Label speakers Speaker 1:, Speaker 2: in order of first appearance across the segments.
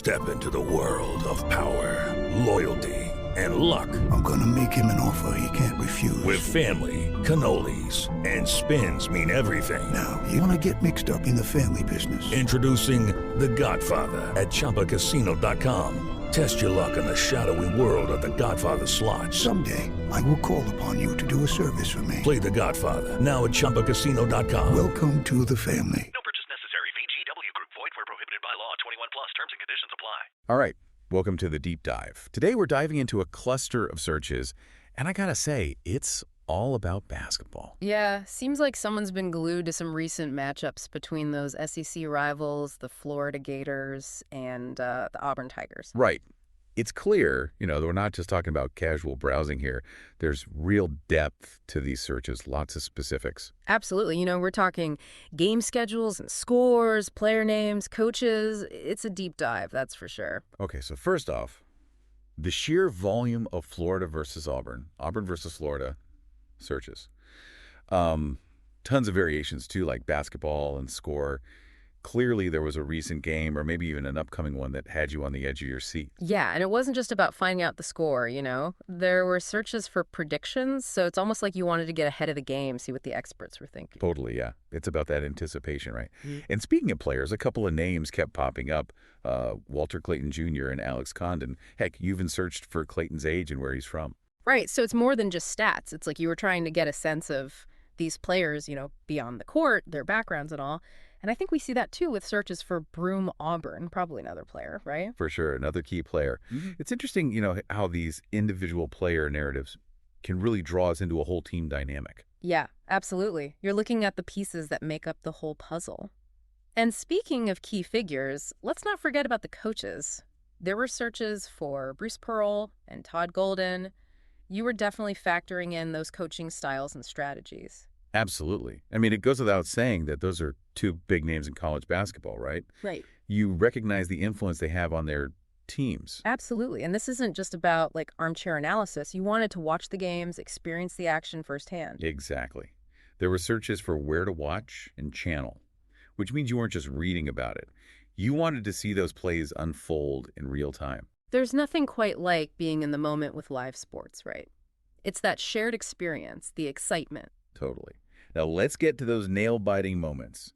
Speaker 1: Step into the world of power, loyalty, and luck.
Speaker 2: I'm gonna make him an offer he can't refuse.
Speaker 1: With family, cannolis, and spins mean everything.
Speaker 2: Now, you wanna get mixed up in the family business.
Speaker 1: Introducing The Godfather at ChumbaCasino.com. Test your luck in the shadowy world of The Godfather slot.
Speaker 2: Someday, I will call upon you to do a service for me.
Speaker 1: Play The Godfather now at ChumbaCasino.com.
Speaker 2: Welcome to the family.
Speaker 3: No purchase necessary. VGW Group. Void where prohibited by law. 21 plus. Terms and conditions apply.
Speaker 4: All right, welcome to the deep dive. Today we're diving into a cluster of searches, and I gotta say, it's all about basketball.
Speaker 5: Yeah, seems like someone's been glued to some recent matchups between those SEC rivals, the Florida Gators, and the Auburn Tigers.
Speaker 4: Right. It's clear, that we're not just talking about casual browsing here. There's real depth to these searches, lots of specifics.
Speaker 5: Absolutely. We're talking game schedules and scores, player names, coaches. It's a deep dive, that's for sure.
Speaker 4: Okay, so first off, the sheer volume of Florida versus Auburn versus Florida searches. Tons of variations too, like basketball and score. Clearly there was a recent game or maybe even an upcoming one that had you on the edge of your seat.
Speaker 5: Yeah, and it wasn't just about finding out the score, There were searches for predictions, so it's almost like you wanted to get ahead of the game, see what the experts were thinking.
Speaker 4: Totally, yeah. It's about that anticipation, right?
Speaker 5: Mm-hmm.
Speaker 4: And speaking of players, a couple of names kept popping up. Walter Clayton Jr. and Alex Condon. Heck, you even searched for Clayton's age and where he's from.
Speaker 5: Right, so it's more than just stats. It's like you were trying to get a sense of these players, beyond the court, their backgrounds and all. And I think we see that too with searches for Broome Auburn, probably another player, right?
Speaker 4: For sure, another key player. Mm-hmm. It's interesting, how these individual player narratives can really draw us into a whole team dynamic.
Speaker 5: Yeah, absolutely. You're looking at the pieces that make up the whole puzzle. And speaking of key figures, let's not forget about the coaches. There were searches for Bruce Pearl and Todd Golden. You were definitely factoring in those coaching styles and strategies.
Speaker 4: Absolutely. I mean, it goes without saying that those are two big names in college basketball, right?
Speaker 5: Right.
Speaker 4: You recognize the influence they have on their teams.
Speaker 5: Absolutely. And this isn't just about armchair analysis. You wanted to watch the games, experience the action firsthand.
Speaker 4: Exactly. There were searches for where to watch and channel, which means you weren't just reading about it. You wanted to see those plays unfold in real time.
Speaker 5: There's nothing quite like being in the moment with live sports, right? It's that shared experience, the excitement.
Speaker 4: Totally. Now let's get to those nail-biting moments.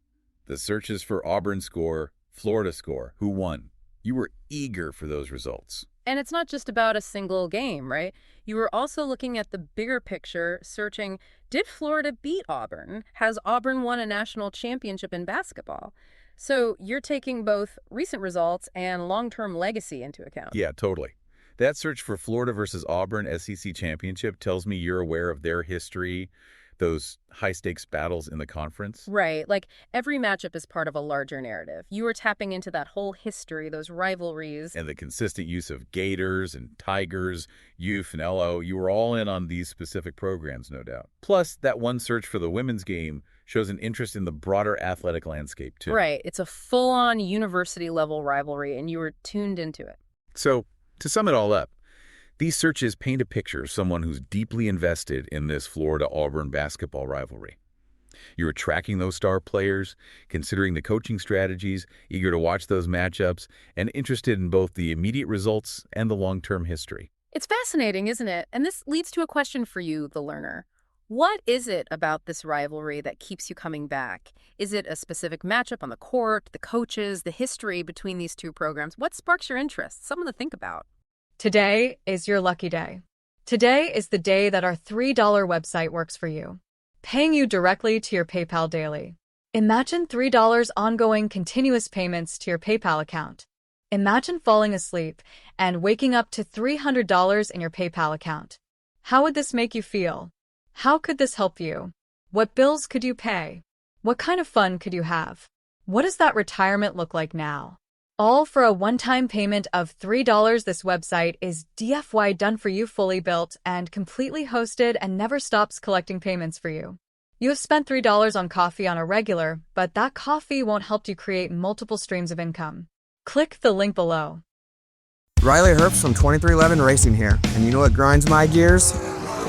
Speaker 4: The searches for Auburn score, Florida score, who won. You were eager for those results.
Speaker 5: And it's not just about a single game, right? You were also looking at the bigger picture, searching, did Florida beat Auburn? Has Auburn won a national championship in basketball? So you're taking both recent results and long-term legacy into account.
Speaker 4: Yeah, totally. That search for Florida versus Auburn SEC championship tells me you're aware of their history, those high-stakes battles in the conference.
Speaker 5: Right. Every matchup is part of a larger narrative. You were tapping into that whole history, those rivalries.
Speaker 4: And the consistent use of Gators and Tigers, Youth and LO. You were all in on these specific programs, no doubt. Plus, that one search for the women's game shows an interest in the broader athletic landscape, too.
Speaker 5: Right. It's a full-on university-level rivalry, and you were tuned into it.
Speaker 4: So, to sum it all up, these searches paint a picture of someone who's deeply invested in this Florida-Auburn basketball rivalry. You're tracking those star players, considering the coaching strategies, eager to watch those matchups, and interested in both the immediate results and the long-term history.
Speaker 5: It's fascinating, isn't it? And this leads to a question for you, the learner. What is it about this rivalry that keeps you coming back? Is it a specific matchup on the court, the coaches, the history between these two programs? What sparks your interest? Something to think about.
Speaker 6: Today is your lucky day. Today is the day that our $3 website works for you, paying you directly to your PayPal daily. Imagine $3 ongoing continuous payments to your PayPal account. Imagine falling asleep and waking up to $300 in your PayPal account. How would this make you feel? How could this help you? What bills could you pay? What kind of fun could you have? What does that retirement look like now? All for a one-time payment of $3. This website is DFY done for you, fully built and completely hosted, and never stops collecting payments for you. You have spent $3 on coffee on a regular, but that coffee won't help you create multiple streams of income. Click the link below.
Speaker 7: Riley Herbst from 2311 Racing here, and you know what grinds my gears?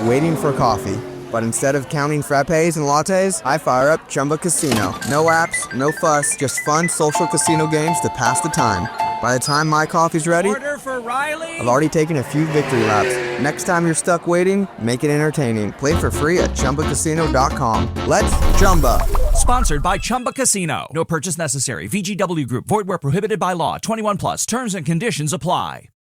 Speaker 7: Waiting for coffee. But instead of counting frappes and lattes, I fire up Chumba Casino. No apps, no fuss, just fun social casino games to pass the time. By the time my coffee's ready,
Speaker 8: Order for Riley.
Speaker 7: I've already taken a few victory laps. Next time you're stuck waiting, make it entertaining. Play for free at ChumbaCasino.com. Let's Chumba.
Speaker 8: Sponsored by Chumba Casino. No purchase necessary. VGW Group. Void where prohibited by law. 21 plus. Terms and conditions apply.